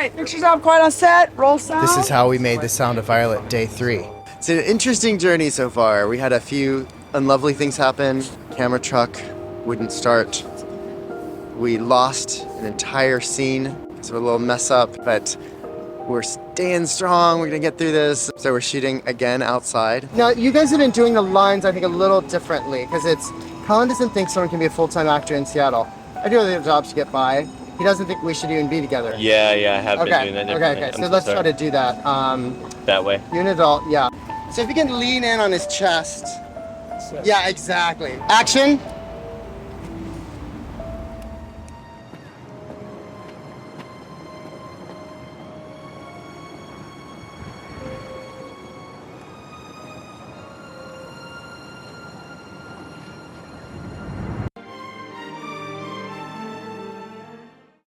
right, pictures not quite on set, roll sound. This is how we made The Sound of Violet day 3. It's an interesting journey so far. We had a few unlovely things happen. Camera truck wouldn't start. We lost an entire scene because of a little mess up, but we're staying strong. We're gonna get through this. So we're shooting again outside. Now, you guys have been doing the lines, I think, a little differently because Colin doesn't think someone can be a full-time actor in Seattle. I do other jobs to get by. He doesn't think we should even be together. Yeah, I have been doing that differently. Okay. So let's try to do that. That way. You're an adult, yeah. So if you can lean in on his chest. Yeah, exactly. Action.